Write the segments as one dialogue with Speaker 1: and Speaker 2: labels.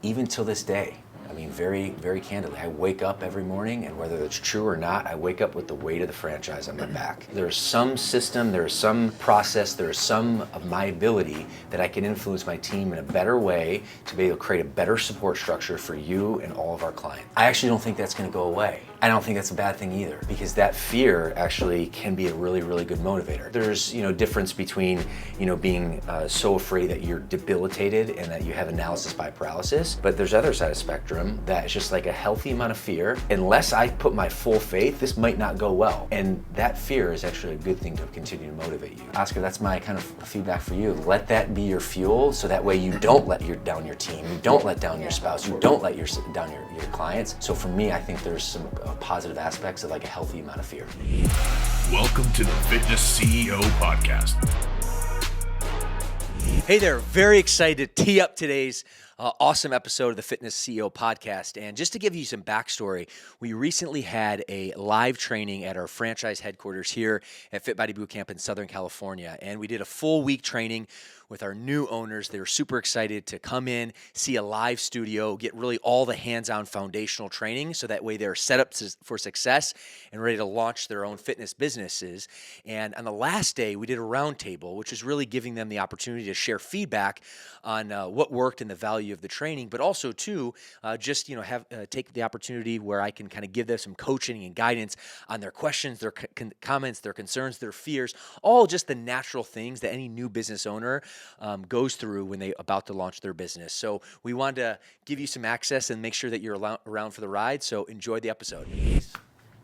Speaker 1: Even till this day, I mean, very, very candidly, I wake up every morning, and whether it's true or not, I wake up with the weight of the franchise on my back. There's some system, there's some process, there's some of my ability that I can influence my team in a better way to be able to create a better support structure for you and all of our clients. I actually don't think that's gonna go away. I don't think that's a bad thing either, because that fear actually can be a really, really good motivator. There's, difference between, being so afraid that you're debilitated and that you have analysis by paralysis, but there's other side of the spectrum that is just like a healthy amount of fear. Unless I put my full faith, this might not go well. And that fear is actually a good thing to continue to motivate you. Oscar, that's my kind of feedback for you. Let that be your fuel, so that way you don't let down your team, you don't let down your spouse, you don't let down your clients. So for me, I think there's some positive aspects of like a healthy amount of fear.
Speaker 2: Welcome to the Fitness CEO Podcast.
Speaker 3: Hey there, very excited to tee up today's awesome episode of the Fitness CEO Podcast. And just to give you some backstory, we recently had a live training at our franchise headquarters here at Fit Body Bootcamp in Southern California. And we did a full week training with our new owners. They were super excited to come in, see a live studio, get really all the hands-on foundational training, so that way they're set up for success and ready to launch their own fitness businesses. And on the last day, we did a roundtable, which is really giving them the opportunity to share feedback on what worked and the value of the training, but also too, take the opportunity where I can kind of give them some coaching and guidance on their questions, their comments, their concerns, their fears, all just the natural things that any new business owner goes through when they're about to launch their business. So we wanted to give you some access and make sure that you're around for the ride. So enjoy the episode.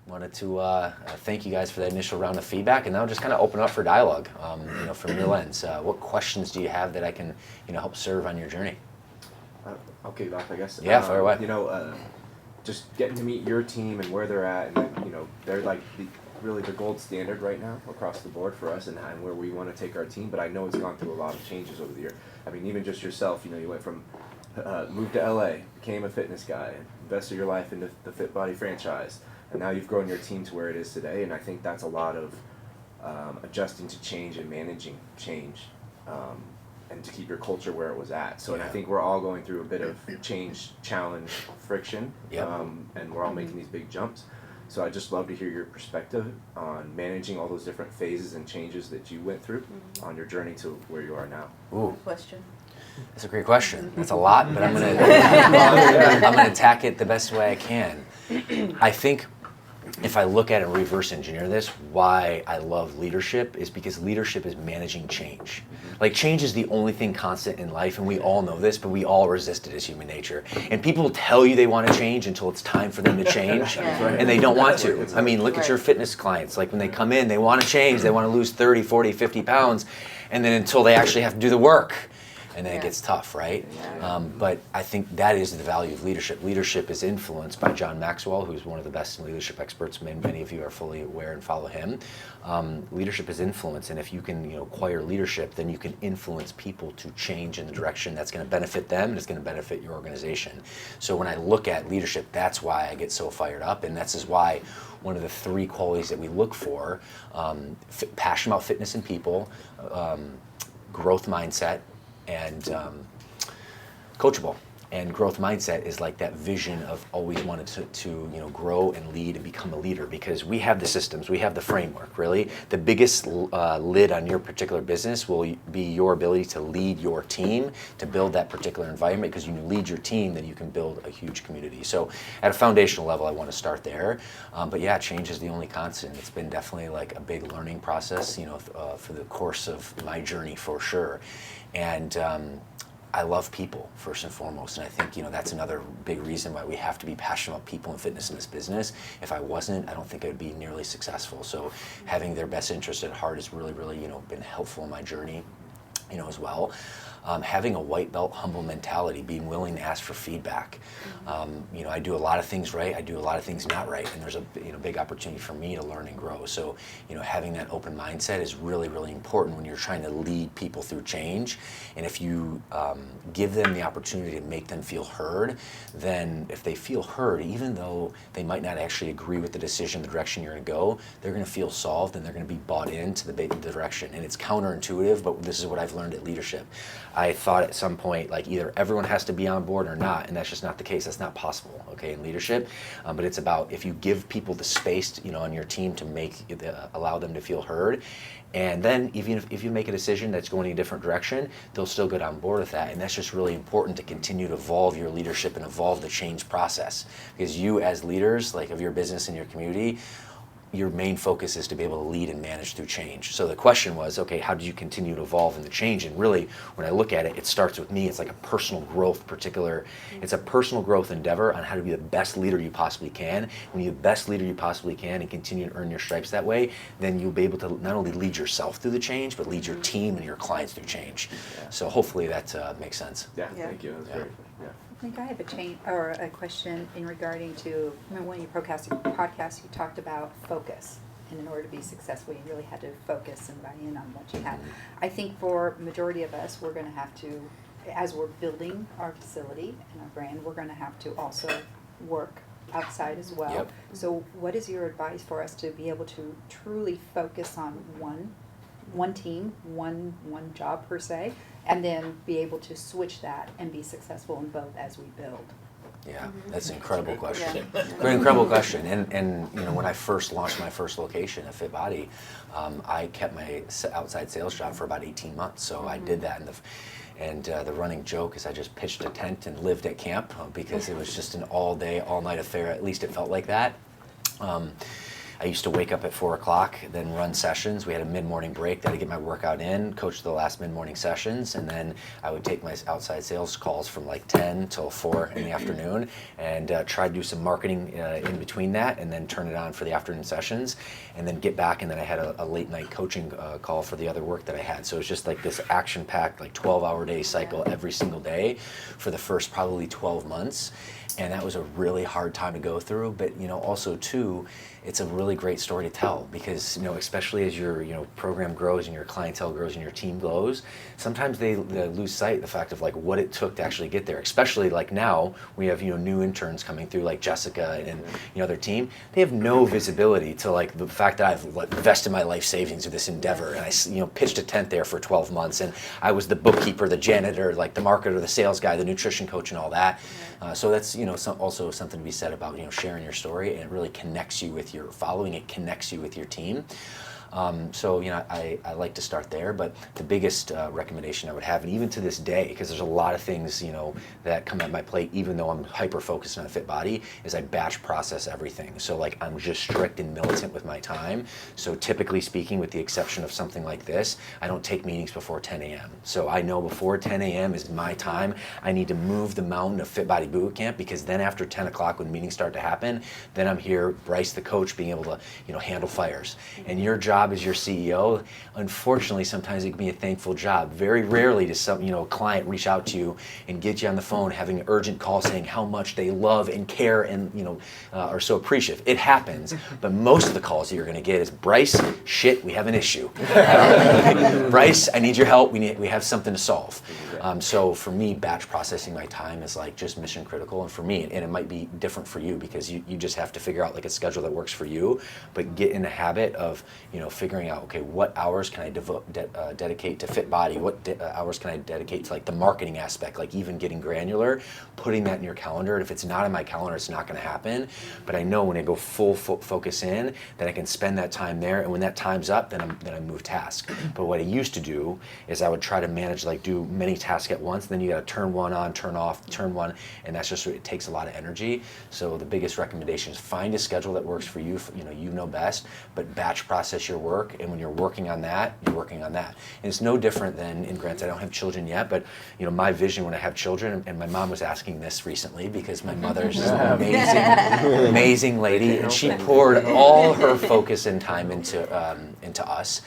Speaker 1: Wanted to thank you guys for that initial round of feedback, and now just kind of open up for dialogue. From your lens, what questions do you have that I can, help serve on your journey?
Speaker 4: I'll kick it off, I guess.
Speaker 1: Yeah, fire away.
Speaker 4: Just getting to meet your team and where they're at, and they're like really the gold standard right now across the board for us and where we want to take our team. But I know it's gone through a lot of changes over the year. I mean, even just yourself, you went from moved to LA, became a fitness guy, invested your life into the Fit Body franchise, and now you've grown your team to where it is today. And I think that's a lot of adjusting to change and managing change, and to keep your culture where it was at. So, and I think we're all going through a bit of change, challenge, friction, and we're all making these big jumps. So I'd just love to hear your perspective on managing all those different phases and changes that you went through on your journey to where you are now.
Speaker 1: Ooh.
Speaker 5: Good question.
Speaker 1: That's a great question. That's a lot, but I'm gonna attack it the best way I can. I think if I look at it and reverse engineer this, why I love leadership is because leadership is managing change. Like, change is the only thing constant in life, and we all know this, but we all resist it as human nature. And people tell you they want to change until it's time for them to change, and they don't want to. I mean, look at your fitness clients. Like, when they come in, they want to change, they want to lose 30, 40, 50 pounds, and then until they actually have to do the work. And then it gets tough, right? But I think that is the value of leadership. Leadership is influenced by John Maxwell, who's one of the best leadership experts. Many of you are fully aware and follow him. Leadership is influence, and if you can acquire leadership, then you can influence people to change in the direction that's going to benefit them and it's going to benefit your organization. So when I look at leadership, that's why I get so fired up, and that's why one of the three qualities that we look for, passion about fitness and people, growth mindset, and coachable. And growth mindset is like that vision of always wanted to grow and lead and become a leader, because we have the systems, we have the framework. Really, the biggest lid on your particular business will be your ability to lead your team, to build that particular environment, because you lead your team, then you can build a huge community. So at a foundational level, I want to start there. But yeah, change is the only constant. It's been definitely like a big learning process, for the course of my journey, for sure. And I love people first and foremost, and I think that's another big reason why we have to be passionate about people and fitness in this business. If I wasn't, I don't think I would be nearly successful. So having their best interest at heart has really, been helpful in my journey, as well. Having a white belt humble mentality, being willing to ask for feedback. I do a lot of things right, I do a lot of things not right, and there's a big opportunity for me to learn and grow. So having that open mindset is really, really important when you're trying to lead people through change. And if you give them the opportunity to make them feel heard, then if they feel heard, even though they might not actually agree with the decision, the direction you're going to go, they're going to feel solved and they're going to be bought into the direction. And it's counterintuitive, but this is what I've learned at leadership. I thought at some point, like, either everyone has to be on board or not, and that's just not the case. That's not possible, okay, in leadership. But it's about, if you give people the space, on your team to allow them to feel heard, and then even if you make a decision that's going in a different direction, they'll still get on board with that. And that's just really important to continue to evolve your leadership and evolve the change process. Because you, as leaders, like, of your business and your community, your main focus is to be able to lead and manage through change. So the question was, okay, how do you continue to evolve in the change? And really, when I look at it, it starts with me. It's like a personal growth it's a personal growth endeavor on how to be the best leader you possibly can. When you're the best leader you possibly can and continue to earn your stripes that way, then you'll be able to not only lead yourself through the change, but lead your team and your clients through change.
Speaker 4: Yeah.
Speaker 1: So hopefully that makes sense.
Speaker 4: Yeah, thank you. That's very, yeah.
Speaker 5: I think I have a question in regarding to, remember when you podcast, you talked about focus. And in order to be successful, you really had to focus and buy in on what you had. I think for majority of us, we're going to have to, as we're building our facility and our brand, we're going to have to also work outside as well.
Speaker 1: Yep.
Speaker 5: So what is your advice for us to be able to truly focus on one team, one job per se, and then be able to switch that and be successful in both as we build?
Speaker 1: Yeah, that's an incredible question.
Speaker 5: Yeah.
Speaker 1: Great, incredible question. And when I first launched my first location at FitBody, I kept my outside sales job for about 18 months. So I did that, and the running joke is I just pitched a tent and lived at camp because it was just an all-day, all-night affair. At least it felt like that. I used to wake up at 4 o'clock, then run sessions. We had a mid-morning break, then I'd get my workout in, coach the last mid-morning sessions, and then I would take my outside sales calls from like 10 till 4 in the afternoon, and try to do some marketing in between that, and then turn it on for the afternoon sessions, and then get back, and then I had a late night coaching call for the other work that I had. So it's just like this action-packed, like 12-hour day cycle every single day for the first probably 12 months. And that was a really hard time to go through, but also too, it's a really great story to tell because especially as your program grows and your clientele grows and your team grows, sometimes they lose sight of the fact of like what it took to actually get there. Especially like now we have new interns coming through like Jessica and their team. They have no visibility to like the fact that I've invested my life savings in this endeavor, and I pitched a tent there for 12 months, and I was the bookkeeper, the janitor, like the marketer, the sales guy, the nutrition coach, and all that. So that's also something to be said about sharing your story, and it really connects you with your following. It connects you with your team. So I like to start there, but the biggest recommendation I would have, and even to this day, because there's a lot of things that come at my plate, even though I'm hyper focused on a fit body, is I batch process everything. So like I'm just strict and militant with my time. So typically speaking, with the exception of something like this, I don't take meetings before 10 a.m. So I know before 10 a.m. is my time. I need to move the mountain of Fit Body Boot Camp, because then after 10 o'clock when meetings start to happen, then I'm here, Bryce the coach, being able to handle fires. And your job as your CEO, unfortunately, sometimes it can be a thankful job. Very rarely does some client reach out to you and get you on the phone having an urgent call saying how much they love and care and are so appreciative. It happens, but most of the calls that you're going to get is, Bryce, shit, we have an issue. Bryce, I need your help. We have something to solve. So for me, batch processing my time is like just mission critical, and for me, and it might be different for you because you just have to figure out like a schedule that works for you, but get in the habit of figuring out, okay, what hours can I dedicate to Fit Body? What hours can I dedicate to like the marketing aspect, like even getting granular, putting that in your calendar. And if it's not in my calendar, it's not going to happen. But I know when I go full focus in, that I can spend that time there. And when that time's up, then I move task. But what I used to do is I would try to manage, like do many tasks at once. Then you got to turn one on, turn off, turn one, and that's just, it takes a lot of energy. So the biggest recommendation is find a schedule that works for you. You know best, but batch process your work, and when you're working on that, you're working on that. And it's no different than, and granted I don't have children yet, but my vision when I have children, and my mom was asking this recently because my mother's just an amazing lady, and she poured all her focus and time into us.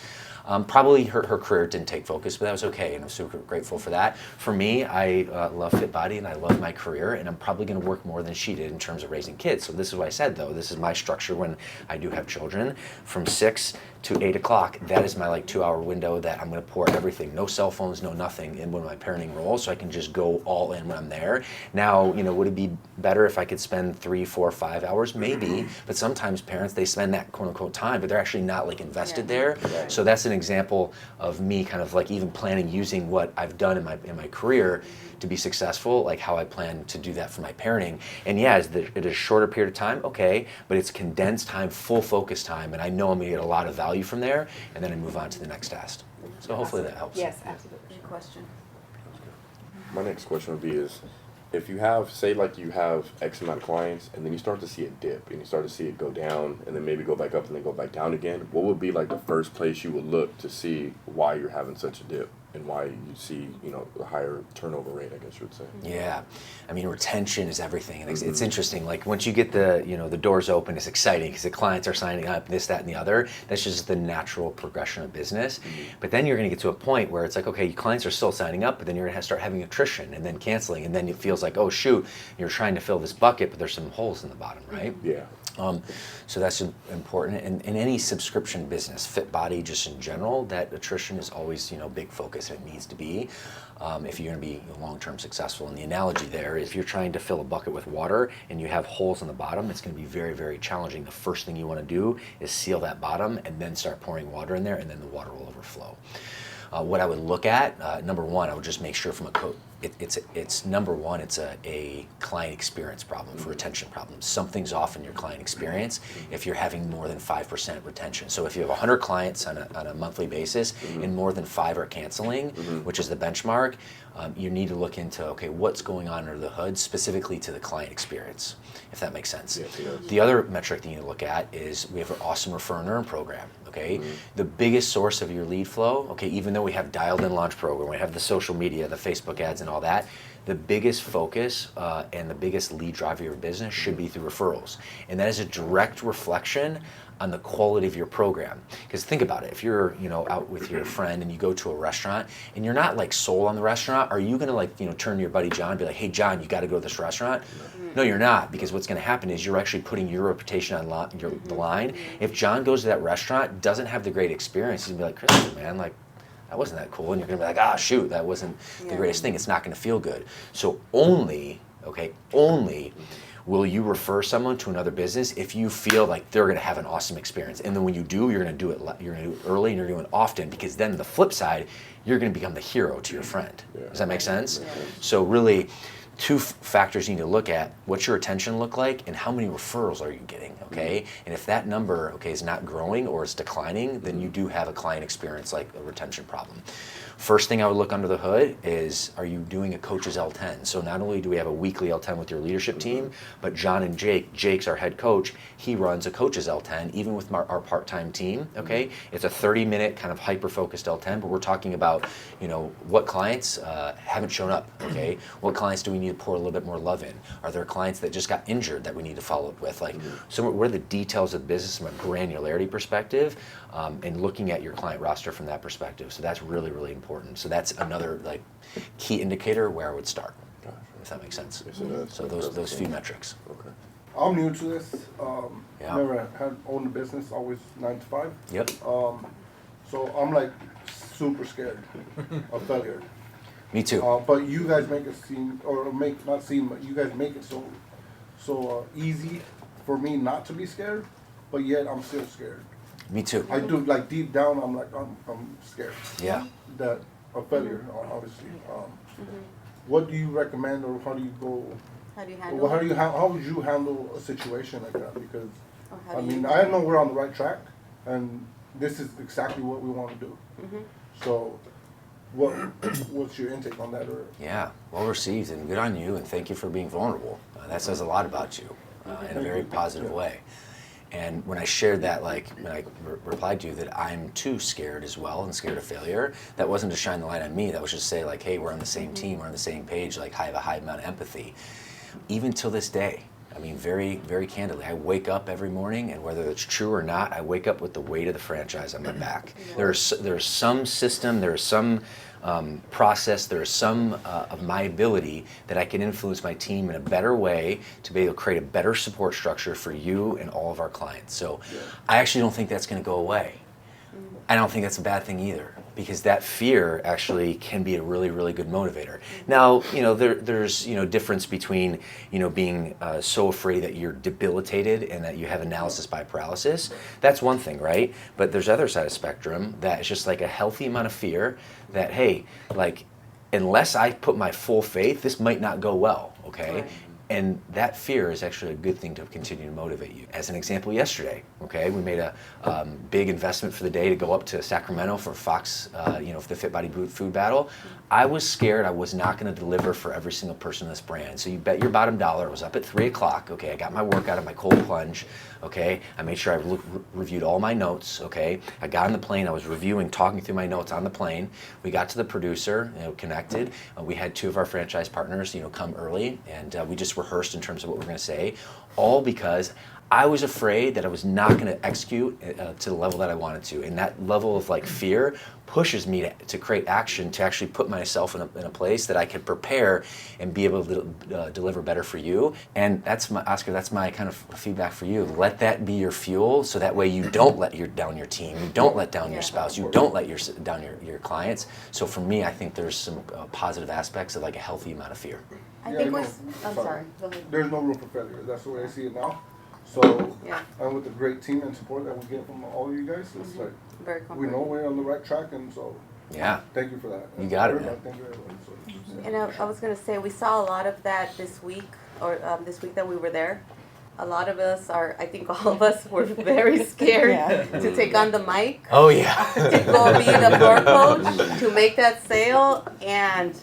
Speaker 1: Probably her career didn't take focus, but that was okay, and I'm super grateful for that. For me, I love Fit Body, and I love my career, and I'm probably going to work more than she did in terms of raising kids. So this is what I said, though. This is my structure when I do have children. From 6 to 8 o'clock, that is my like 2-hour window that I'm going to pour everything, no cell phones, no nothing, in my parenting role, so I can just go all in when I'm there. Now, would it be better if I could spend 3, 4, 5 hours? Maybe, but sometimes parents, they spend that quote unquote time, but they're actually not like invested there.
Speaker 4: Right.
Speaker 1: So that's an example of me kind of like even planning using what I've done in my career to be successful, like how I plan to do that for my parenting. And yeah, it is a shorter period of time, okay, but it's condensed time, full focus time, and I know I'm gonna get a lot of value from there, and then I move on to the next task. So hopefully that helps.
Speaker 5: Yes, absolutely.
Speaker 6: Good question.
Speaker 7: My next question would be is, if you have, say like you have X amount of clients and then you start to see it dip and you start to see it go down and then maybe go back up and then go back down again, what would be like the first place you would look to see why you're having such a dip and why you see, you know, a higher turnover rate, I guess you would say?
Speaker 1: Yeah, I mean, retention is everything, and it's interesting. Like once you get the doors open, it's exciting because the clients are signing up, this, that, and the other. That's just the natural progression of business. But then you're going to get to a point where it's like, okay, your clients are still signing up, but then you're going to start having attrition and then canceling, and then it feels like, oh shoot, you're trying to fill this bucket, but there's some holes in the bottom, right?
Speaker 7: Yeah.
Speaker 1: So that's important. And in any subscription business, Fit Body, just in general, that attrition is always, big focus. It needs to be if you're going to be long-term successful. And the analogy there, if you're trying to fill a bucket with water and you have holes in the bottom, it's going to be very, very challenging. The first thing you want to do is seal that bottom and then start pouring water in there, and then the water will overflow. What I would look at, number one, I would just make sure from a coach, it's number one, it's a client experience problem, for retention problems. Something's off in your client experience if you're having more than 5% retention. So if you have 100 clients on a monthly basis and more than 5 are canceling, which is the benchmark, you need to look into, okay, what's going on under the hood specifically to the client experience, if that makes sense.
Speaker 7: Yes, it does.
Speaker 1: The other metric that you need to look at is we have an awesome refer and earn program, okay? The biggest source of your lead flow, okay, even though we have dialed in launch program, we have the social media, the Facebook ads and all that, the biggest focus and the biggest lead driver of your business should be through referrals. And that is a direct reflection on the quality of your program. Because think about it, if you're out with your friend and you go to a restaurant and you're not like sold on the restaurant, are you gonna turn to your buddy John and be like, hey John, you gotta go to this restaurant? No, you're not, because what's gonna happen is you're actually putting your reputation on the line. If John goes to that restaurant, doesn't have the great experience, he's gonna be like, Christopher, man, like, that wasn't that cool, and you're gonna be like, ah, shoot, that wasn't the greatest thing. It's not gonna feel good. So only will you refer someone to another business if you feel like they're gonna have an awesome experience. And then when you do, you're gonna do it early and you're doing it often, because then the flip side, you're gonna become the hero to your friend. Does that make sense? So really, two factors you need to look at: what's your retention look like, and how many referrals are you getting, okay? And if that number, okay, is not growing or it's declining, then you do have a client experience, like a retention problem. First thing I would look under the hood is, are you doing a coach's L10? So not only do we have a weekly L10 with your leadership team, but John and Jake's our head coach, he runs a coach's L10, even with our part-time team, okay? It's a 30-minute kind of hyper-focused L10, but we're talking about, what clients haven't shown up, okay? What clients do we need to pour a little bit more love in? Are there clients that just got injured that we need to follow up with? Like, so what are the details of business from a granularity perspective, and looking at your client roster from that perspective. So that's really, really important. So that's another key indicator where I would start, if that makes sense.
Speaker 7: Yes, it does.
Speaker 1: So those few metrics.
Speaker 7: Okay.
Speaker 8: I'm new to this.
Speaker 1: Yeah.
Speaker 8: Never had owned a business, always 9 to 5.
Speaker 1: Yep.
Speaker 8: So I'm super scared of failure.
Speaker 1: Me too.
Speaker 8: But you guys make it seem, or not seem, but you guys make it so easy for me not to be scared, but yet I'm still scared.
Speaker 1: Me too.
Speaker 8: I do, deep down, I'm scared.
Speaker 1: Yeah.
Speaker 8: That of failure, obviously. What do you recommend, or how do you go?
Speaker 6: How do you handle it?
Speaker 8: How would you handle a situation like that? Because
Speaker 6: Or how do you-
Speaker 8: I know we're on the right track, and this is exactly what we want to do. So, what's your intake on that? Or
Speaker 1: Yeah, well received, and good on you, and thank you for being vulnerable. That says a lot about you in a very positive way. And when I shared that, when I replied to you that I'm too scared as well and scared of failure, that wasn't to shine the light on me. That was just to say hey, we're on the same team, we're on the same page. I have a high amount of empathy. Even till this day, I mean, very, very candidly, I wake up every morning, and whether it's true or not, I wake up with the weight of the franchise on my back. There's some system, there's some process, there's some of my ability that I can influence my team in a better way to be able to create a better support structure for you and all of our clients. So I actually don't think that's going to go away. I don't think that's a bad thing either, because that fear actually can be a really, really good motivator. Now, there's difference between being so afraid that you're debilitated and that you have analysis by paralysis. That's one thing, right? But there's other side of the spectrum that is just like a healthy amount of fear that, hey, like, unless I put my full faith, this might not go well, okay?
Speaker 6: Right.
Speaker 1: And that fear is actually a good thing to continue to motivate you. As an example, yesterday, okay, we made a big investment for the day to go up to Sacramento for Fox, for the Fit Body Food Battle. I was scared I was not going to deliver for every single person in this brand. So you bet your bottom dollar. I was up at 3 o'clock, okay, I got my workout of my cold plunge, okay, I made sure I reviewed all my notes, okay, I got on the plane, I was talking through my notes on the plane. We got to the producer, connected. We had 2 of our franchise partners, come early, and we just rehearsed in terms of what we're going to say, all because I was afraid that I was not going to execute to the level that I wanted to. And that level of like fear pushes me to create action, to actually put myself in a place that I can prepare and be able to deliver better for you. And that's my kind of feedback for you. Let that be your fuel, so that way you don't let down your team, you don't let down your spouse, you don't let down your clients. So for me, I think there's some positive aspects of like a healthy amount of fear.
Speaker 6: I
Speaker 8: Yeah,
Speaker 6: think
Speaker 8: no,
Speaker 6: I'm sorry. Go ahead.
Speaker 8: There's no room for failure. That's the way I see it now. So,
Speaker 6: Yeah.
Speaker 8: and with the great team and support that we get from all you guys, it's like,
Speaker 6: Very
Speaker 8: we
Speaker 6: comfortable.
Speaker 8: know we're on the right track, and so,
Speaker 1: Yeah.
Speaker 8: thank you for that.
Speaker 1: You got it,
Speaker 8: Everybody,
Speaker 1: man.
Speaker 8: thank you, everybody. So,
Speaker 6: And I was gonna say, we saw a lot of that this week, or this week that we were there. A lot of us I think all of us were very scared to take on the mic,
Speaker 1: Oh yeah.
Speaker 6: to go be the floor coach, to make that sale. And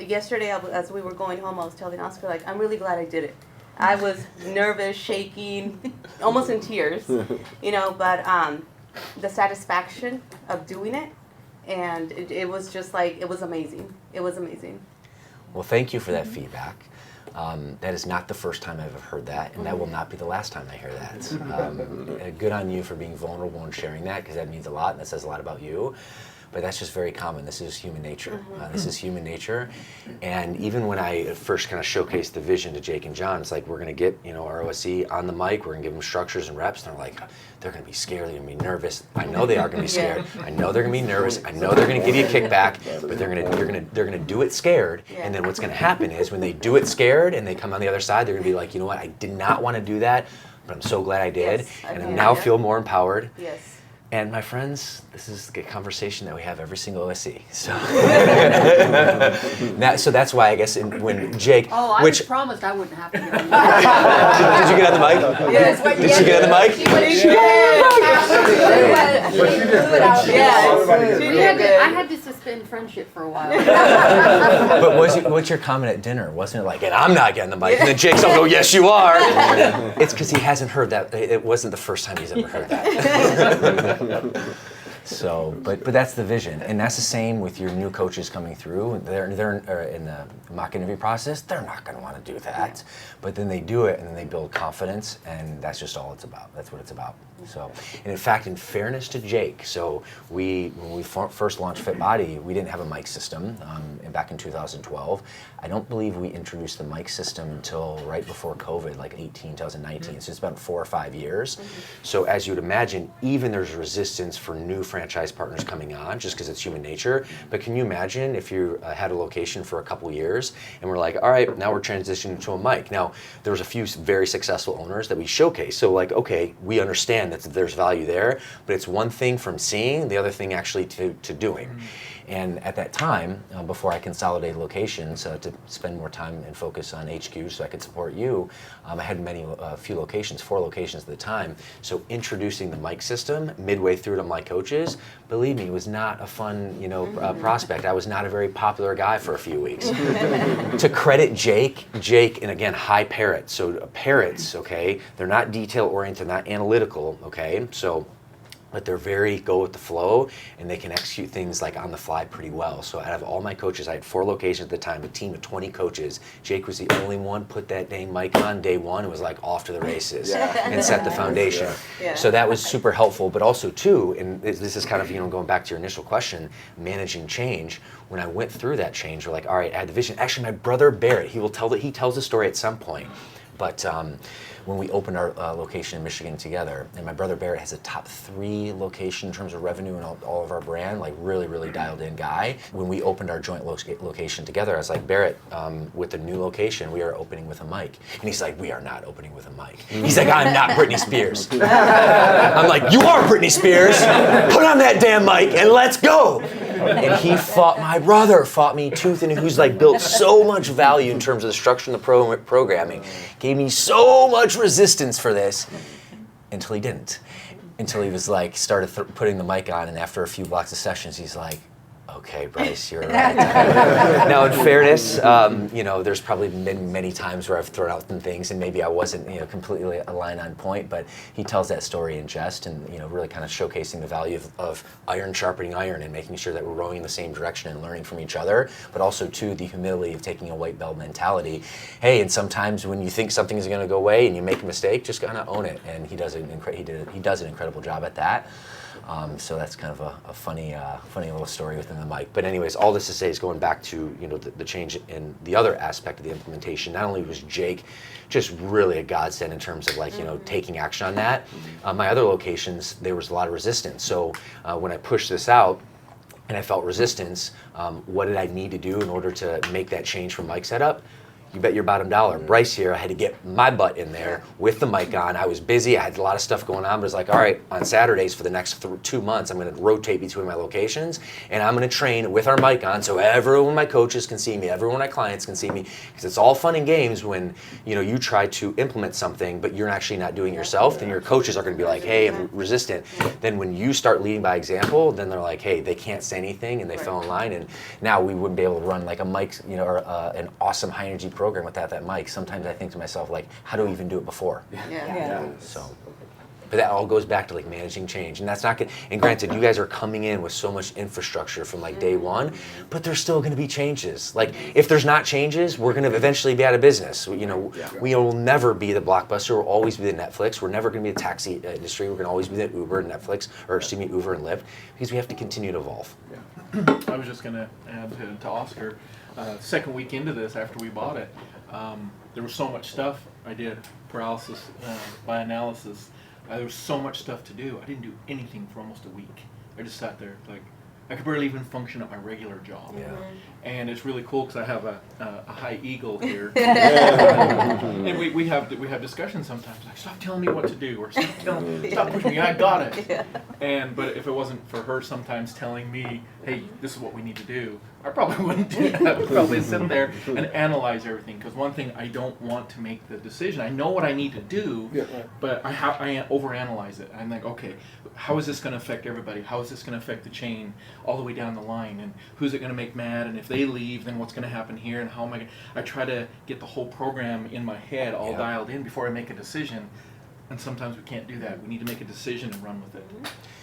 Speaker 6: yesterday, as we were going home, I was telling Oscar, like, I'm really glad I did it. I was nervous, shaking, almost in tears, but the satisfaction of doing it, and it was just like, it was amazing. It was amazing.
Speaker 1: Well, thank you for that feedback. That is not the first time I've ever heard that, and that will not be the last time I hear that. Good on you for being vulnerable and sharing that, because that means a lot, and that says a lot about you. But that's just very common. This is human nature. This is human nature. And even when I first kind of showcased the vision to Jake and John, it's like, we're going to get our OSE on the mic, we're going to give them structures and reps, and they're like, they're going to be scared, they're going to be nervous. I know they are going to be scared. I know they're going to be nervous. I know they're going to give you a kickback, but they're going to do it scared. And then what's going to happen is, when they do it scared and they come on the other side, they're going to be like, you know what, I did not want to do that, but I'm so glad I did,
Speaker 6: Yes,
Speaker 1: and I
Speaker 6: yeah.
Speaker 1: now feel more empowered.
Speaker 6: Yes.
Speaker 1: And my friends, this is a conversation that we have every single OSC. So, so that's why I guess when Jake,
Speaker 9: Oh, I
Speaker 1: which
Speaker 9: was promised I wouldn't have to get on
Speaker 1: did you get on the mic?
Speaker 6: Yes.
Speaker 1: Did she get on the mic?
Speaker 9: I had to suspend friendship for a while.
Speaker 1: But what's your comment at dinner? Wasn't it like, and I'm not getting the mic, and then Jake's like, oh yes you are. It's because he hasn't heard that. It wasn't the first time he's ever heard that. So, but that's the vision, and that's the same with your new coaches coming through. They're in the mock interview process. They're not going to want to do that, but then they do it, and then they build confidence, and that's just all it's about. That's what it's about. So, and in fact, in fairness to Jake, so when we first launched Fit Body, we didn't have a mic system. Back in 2012, I don't believe we introduced the mic system until right before COVID, like 2019. So it's about 4 or 5 years. So as you would imagine, even there's resistance for new franchise partners coming on, just because it's human nature. But can you imagine if you had a location for a couple years and we're like, all right, now we're transitioning to a mic. Now, there was a few very successful owners that we showcased. So like, okay, we understand that there's value there, but it's one thing from seeing, the other thing actually to doing. And at that time, before I consolidated locations to spend more time and focus on HQ so I could support you, I had few locations, 4 locations at the time. So introducing the mic system midway through to my coaches, believe me, it was not a fun, prospect. I was not a very popular guy for a few weeks. To credit Jake, and again, high parrots. So parrots, okay, they're not detail oriented, not analytical, okay, so. But they're very go with the flow, and they can execute things like on the fly pretty well. So out of all my coaches, I had 4 locations at the time, a team of 20 coaches. Jake was the only one, put that dang mic on day one, and was like off to the races and set the foundation.
Speaker 6: Yeah.
Speaker 1: So that was super helpful, but also too, and this is kind of, going back to your initial question, managing change. When I went through that change, we're like, all right, I had the vision. Actually, my brother Barrett, he tells the story at some point. But when we opened our location in Michigan together, and my brother Barrett has a top 3 location in terms of revenue and all of our brand, like really, really dialed in guy. When we opened our joint location together, I was like, Barrett, with the new location, we are opening with a mic. And he's like, we are not opening with a mic. He's like, I'm not Britney Spears. I'm like, you are Britney Spears. Put on that damn mic and let's go. And he my brother fought me tooth and who's like built so much value in terms of the structure and the programming, gave me so much resistance for this until he didn't. Until he was like, started putting the mic on, and after a few blocks of sessions, he's like, okay, Bryce, you're right. Now, in fairness, there's probably been many times where I've thrown out some things and maybe I wasn't, completely aligned on point, but he tells that story in jest and, really kind of showcasing the value of iron sharpening iron and making sure that we're rowing in the same direction and learning from each other, but also, too, the humility of taking a white belt mentality. Hey, and sometimes when you think something is going to go away and you make a mistake, just kind of own it. And he does an incredible job at that. So that's kind of a funny little story within the mic. But anyways, all this to say is going back to the change in the other aspect of the implementation. Not only was Jake just really a godsend in terms of taking action on that. My other locations, there was a lot of resistance. So when I pushed this out and I felt resistance, what did I need to do in order to make that change from mic setup? You bet your bottom dollar. Bryce here, I had to get my butt in there with the mic on. I was busy, I had a lot of stuff going on, but it's like, all right, on Saturdays for the next 2 months, I'm gonna rotate between my locations, and I'm gonna train with our mic on so everyone, my coaches can see me, everyone, my clients can see me, because it's all fun and games when you try to implement something, but you're actually not doing it yourself, then your coaches are gonna be like, hey, I'm resistant. Then when you start leading by example, then they're like, hey, they can't say anything, and they fell in line, and now we wouldn't be able to run like a mic, or an awesome high energy program without that mic. Sometimes I think to myself, like, how do we even do it before? So, but that all goes back to managing change, and that's not good. And granted, you guys are coming in with so much infrastructure from day one, but there's still going to be changes. Like, if there's not changes, we're going to eventually be out of business. We will never be the Blockbuster. We'll always be the Netflix. We're never going to be the taxi industry. We're going to always be the Uber and Netflix, or Uber and Lyft, because we have to continue to evolve.
Speaker 10: I was just going to add to Oscar. Second week into this, after we bought it, there was so much stuff. I did paralysis by analysis. There was so much stuff to do. I didn't do anything for almost a week. I just sat there I could barely even function at my regular job.
Speaker 1: Yeah.
Speaker 10: And it's really cool because I have a high eagle here. And we have discussions sometimes like, stop telling me what to do, or stop pushing me, I got it. But if it wasn't for her sometimes telling me, hey, this is what we need to do, I probably wouldn't do that. I would probably sit there and analyze everything, because one thing, I don't want to make the decision. I know what I need to do, but I overanalyze it. I'm like, okay, how is this going to affect everybody? How is this going to affect the chain all the way down the line? And who's it going to make mad? And if they leave, then what's going to happen here? And how am I going to... I try to get the whole program in my head all dialed in before I make a decision. And make we can't do that. We need to make a decision and run with it.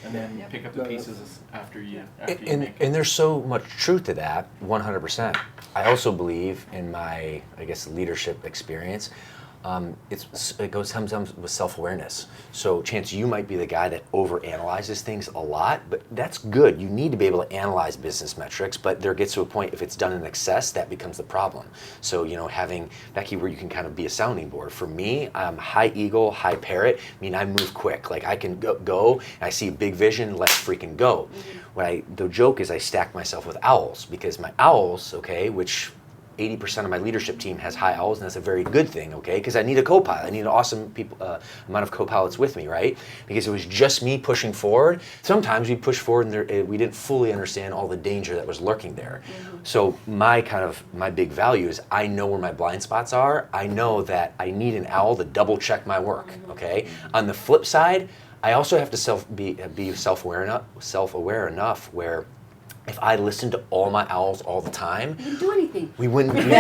Speaker 10: And then pick up the pieces after you make it.
Speaker 1: And there's so much truth to that, 100%. I also believe in my, leadership experience, it goes sometimes with self-awareness. So Chance, you might be the guy that overanalyzes things a lot, but that's good. You need to be able to analyze business metrics, but there gets to a point, if it's done in excess, that becomes the problem. So, having Becky where you can kind of be a sounding board. For me, I'm high eagle, high parrot, I move quick. Like, I can go and I see a big vision, let's freaking go. The joke is I stack myself with owls, because my owls, which 80% of my leadership team has high owls, and that's a very good thing, because I need a co-pilot. I need an awesome amount of co-pilots with me, right? Because it was just me pushing forward. Sometimes we push forward and we didn't fully understand all the danger that was lurking there. So my big value is I know where my blind spots are. I know that I need an owl to double check my work, On the flip side, I also have to be self-aware enough where if I listened to all my owls all the time,
Speaker 9: You didn't do anything.
Speaker 1: we wouldn't evolve.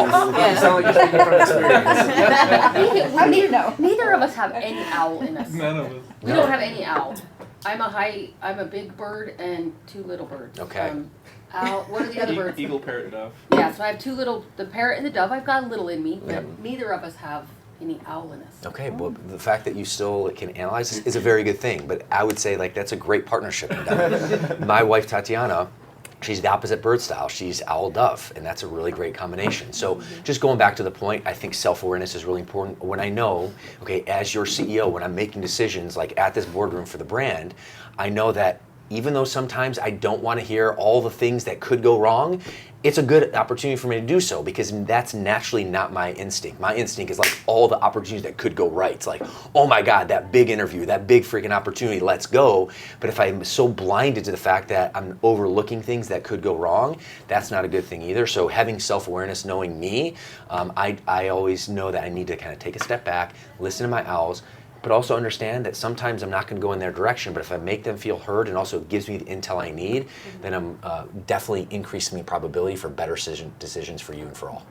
Speaker 4: You sound like you're speaking from experience.
Speaker 9: How do you know? Neither of us have any owl in us.
Speaker 10: None of us.
Speaker 9: We don't have any owl. I'm a big bird and 2 little birds.
Speaker 1: Okay.
Speaker 9: Owl, what are the other birds?
Speaker 10: Eagle, parrot, dove.
Speaker 9: Yeah, so I have 2 little, the parrot and the dove. I've got a little in me, but neither of us have any owl in us.
Speaker 1: Okay, well, the fact that you still can analyze is a very good thing, but I would say that's a great partnership. My wife, Tatiana, She's the opposite bird style. She's owl dove, and that's a really great combination. So just going back to the point, I think self-awareness is really important. When I know, okay, as your CEO, when I'm making decisions like at this boardroom for the brand, I know that even though sometimes I don't want to hear all the things that could go wrong, it's a good opportunity for me to do so, because that's naturally not my instinct. My instinct is like all the opportunities that could go right. It's like, oh my God, that big interview, that big freaking opportunity, let's go. But if I'm so blinded to the fact that I'm overlooking things that could go wrong, that's not a good thing either. So having self-awareness, knowing me, I always know that I need to kind of take a step back, listen to my owls, but also understand that sometimes I'm not going to go in their direction, but if I make them feel heard and also gives me the intel I need, then I'm definitely increasing the probability for better decisions for you and for all.